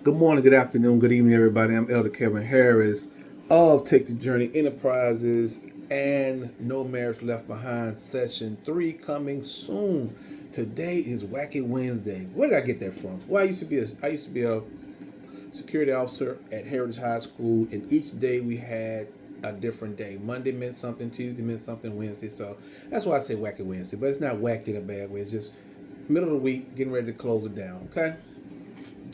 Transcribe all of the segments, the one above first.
Good morning, good afternoon, good evening, everybody. I'm Elder Kevin Harris of Take the Journey Enterprises and No Marriage Left Behind Session 3 coming soon. Today is Wacky Wednesday. Where did I get that from? Well, I used to be a security officer at Heritage High School, and each day we had a different day. Monday meant something, Tuesday meant something, Wednesday. So that's why I say Wacky Wednesday. But it's not wacky in a bad way. It's just middle of the week, getting ready to close it down. Okay.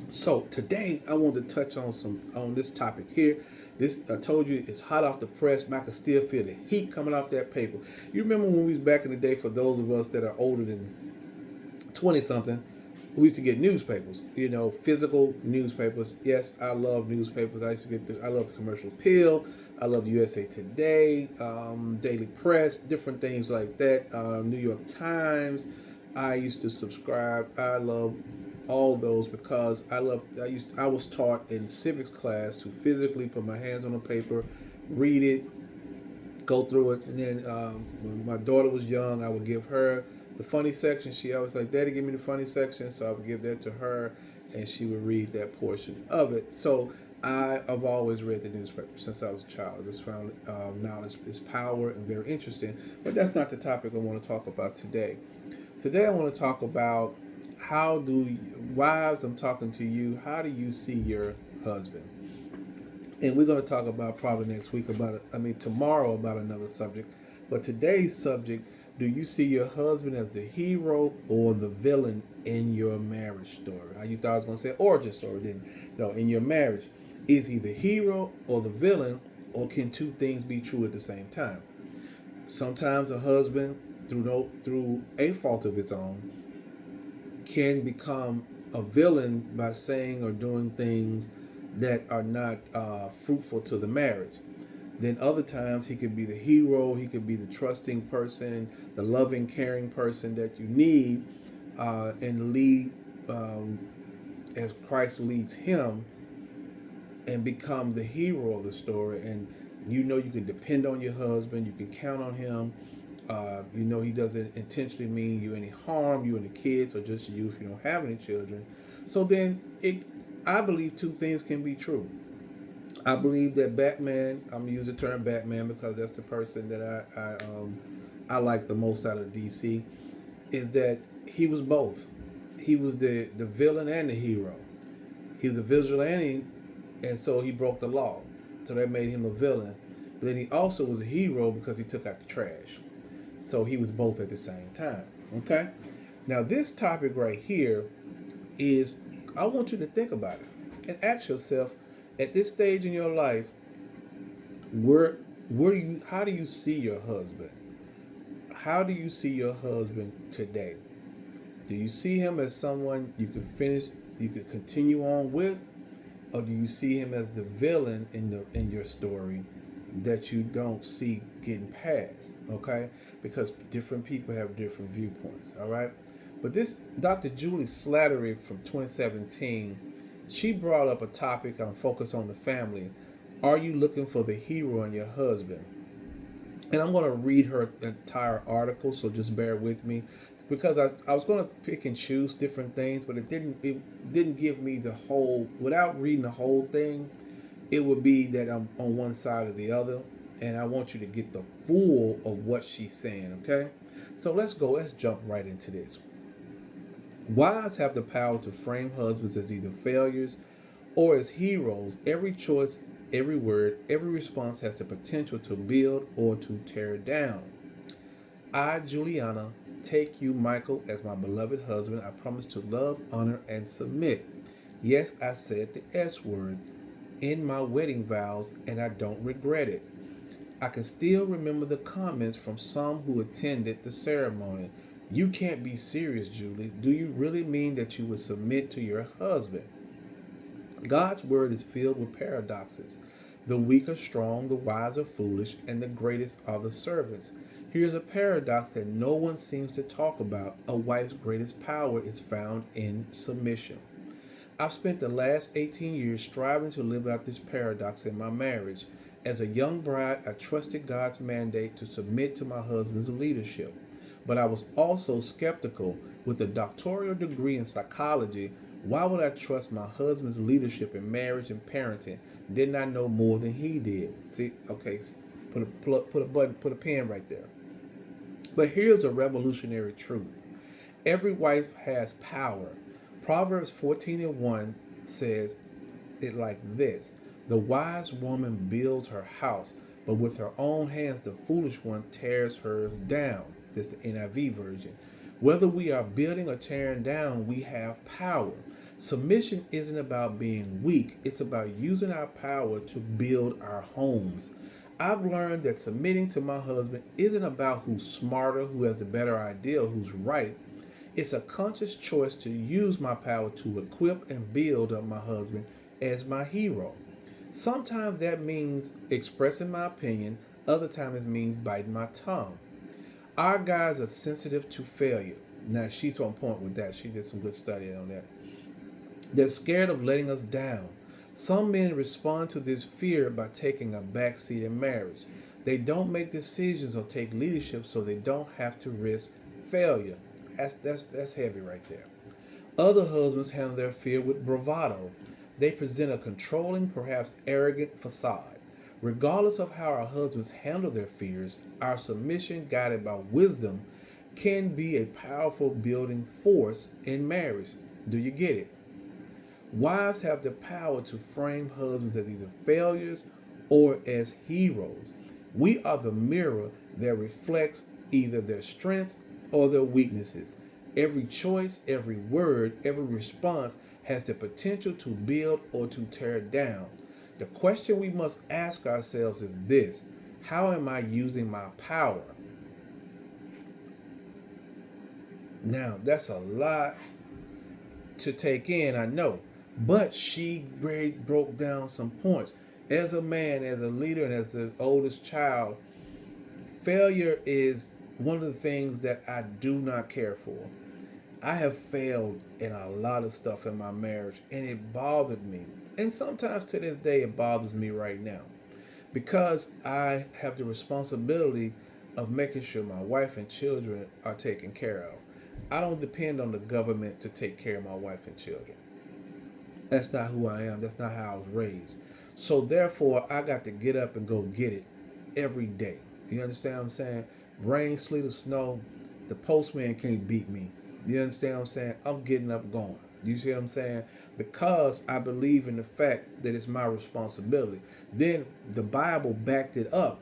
So today I want to touch on this topic here. This I told you it's hot off the press. I can still feel the heat coming off that paper. You remember when we was back in the day? For those of us that are older than 20 something, we used to get newspapers. Physical newspapers. Yes, I love newspapers. I love the Commercial Appeal. I love USA Today, Daily Press, different things like that. New York Times. I used to subscribe. I love all those because I was taught in civics class to physically put my hands on the paper, read it, go through it, and then when my daughter was young, I would give her the funny section. She always like, "Daddy, give me the funny section," so I would give that to her, and she would read that portion of it. So I've always read the newspaper since I was a child. I just found knowledge is power and very interesting. But that's not the topic I want to talk about today. Today I want to talk about how do wives, I'm talking to you, how do you see your husband? And we're going to talk about probably next week tomorrow about another subject. But today's subject, do you see your husband as the hero or the villain in your marriage story? You thought I was going to say origin story, didn't you? No, in your marriage. Is he the hero or the villain, or can two things be true at the same time? Sometimes a husband, through a fault of his own, can become a villain by saying or doing things that are not fruitful to the marriage. Then other times he could be the hero, he could be the trusting person, the loving, caring person that you need and lead as Christ leads him and become the hero of the story. And you can depend on your husband, you can count on him. He doesn't intentionally mean you any harm, you and the kids, or just you if you don't have any children. So then, I believe two things can be true. I believe that Batman. I'm gonna use the term Batman because that's the person that I like the most out of DC. Is that he was both. He was the villain and the hero. He was a vigilante, and so he broke the law. So that made him a villain. But then he also was a hero because he took out the trash. So he was both at the same time. Okay? Now, this topic right here is I want you to think about it and ask yourself at this stage in your life, how do you see your husband? How do you see your husband today? Do you see him as someone you could continue on with, or do you see him as the villain in your story that you don't see getting past? Okay, because different people have different viewpoints. All right, but this Dr. Julie Slattery from 2017, she brought up a topic on Focus on the Family. Are you looking for the hero in your husband? And I'm going to read her entire article, so just bear with me because I was going to pick and choose different things, but it didn't give me the whole. Without reading the whole thing, it would be that I'm on one side or the other, and I want you to get the full of what she's saying. Okay, so let's go. Let's jump right into this. Wives have the power to frame husbands as either failures or as heroes. Every choice, every word, every response has the potential to build or to tear down. I, Juliana, take you, Michael, as my beloved husband. I promise to love, honor, and submit. Yes, I said the S word in my wedding vows, and I don't regret it. I can still remember the comments from some who attended the ceremony. You can't be serious, Julie. Do you really mean that you would submit to your husband? God's word is filled with paradoxes. The weak are strong, the wise are foolish, and the greatest are the servants. Here's a paradox that no one seems to talk about. A wife's greatest power is found in submission. I've spent the last 18 years striving to live out this paradox in my marriage. As a young bride, I trusted God's mandate to submit to my husband's leadership. But I was also skeptical. With a doctoral degree in psychology, Why would I trust my husband's leadership in marriage and parenting? Didn't I know more than he did? See, okay, put a pin right there. But here's a revolutionary truth. Every wife has power. Proverbs 14:1 says it like this: the wise woman builds her house, but with her own hands the foolish one tears hers down. This is the NIV version. Whether we are building or tearing down, we have power. Submission isn't about being weak, it's about using our power to build our homes. I've learned that submitting to my husband isn't about who's smarter, who has the better idea, who's right. It's a conscious choice to use my power to equip and build up my husband as my hero. Sometimes that means expressing my opinion, other times it means biting my tongue. Our guys are sensitive to failure. Now, she's on point with that. She did some good study on that. They're scared of letting us down. Some men respond to this fear by taking a backseat in marriage. They don't make decisions or take leadership so they don't have to risk failure. That's heavy right there. Other husbands handle their fear with bravado. They present a controlling, perhaps arrogant facade. Regardless of how our husbands handle their fears, our submission, guided by wisdom, can be a powerful building force in marriage. Do you get it? Wives have the power to frame husbands as either failures or as heroes. We are the mirror that reflects either their strengths or their weaknesses. Every choice, every word, every response has the potential to build or to tear down. The question we must ask ourselves is this: how am I using my power? Now, that's a lot to take in, I know. But she broke down some points. As a man, as a leader, and as the oldest child, failure is one of the things that I do not care for. I have failed in a lot of stuff in my marriage, and it bothered me. And sometimes to this day, it bothers me right now because I have the responsibility of making sure my wife and children are taken care of. I don't depend on the government to take care of my wife and children. That's not who I am. That's not how I was raised. So therefore, I got to get up and go get it every day. You understand what I'm saying? Rain, sleet, or snow, the postman can't beat me. You understand what I'm saying? I'm getting up going. You see what I'm saying? Because I believe in the fact that it's my responsibility. Then the Bible backed it up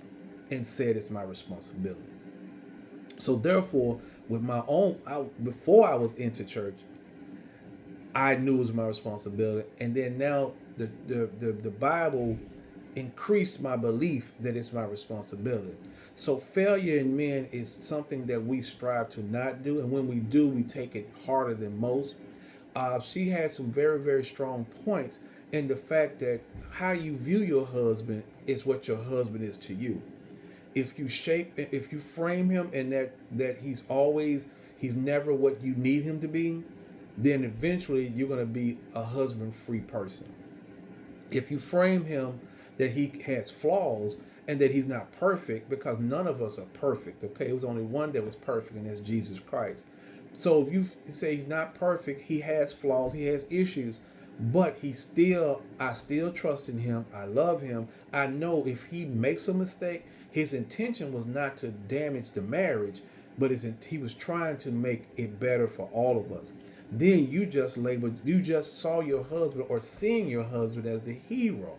and said it's my responsibility. So therefore, with my own, before I was into church, I knew it was my responsibility, and then now the Bible increased my belief that it's my responsibility. So failure in men is something that we strive to not do, and when we do, we take it harder than most. She had some very, very strong points in the fact that how you view your husband is what your husband is to you. If you frame him in that he's never what you need him to be, then eventually you're going to be a husband free person. If you frame him that he has flaws and that he's not perfect, because none of us are perfect, okay? It was only one that was perfect, and that's Jesus Christ. So if you say he's not perfect, he has flaws, he has issues, but I still trust in him. I love him. I know if he makes a mistake, his intention was not to damage the marriage, but he was trying to make it better for all of us. Then you just saw your husband or seeing your husband as the hero.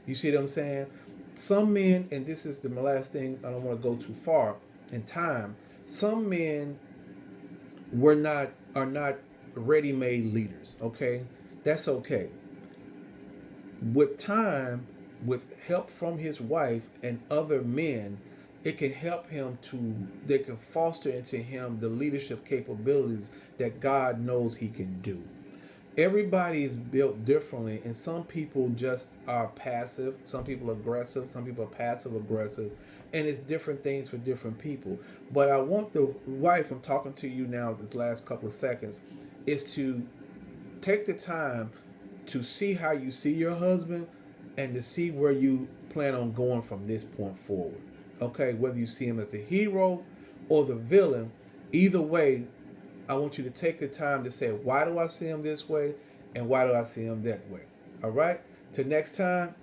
You see what I'm saying? Some men, and this is the last thing, I don't want to go too far in time. Some men are not ready-made leaders, okay? That's okay. With time, with help from his wife and other men, it can help him they can foster into him the leadership capabilities that God knows he can do. Everybody is built differently, and some people just are passive, some people aggressive, some people are passive aggressive, and it's different things for different people. But I want the wife, I'm talking to you now this last couple of seconds, is to take the time to see how you see your husband and to see where you plan on going from this point forward. Okay, whether you see him as the hero or the villain, either way, I want you to take the time to say, why do I see him this way? and why do I see them that way? All right. Till next time,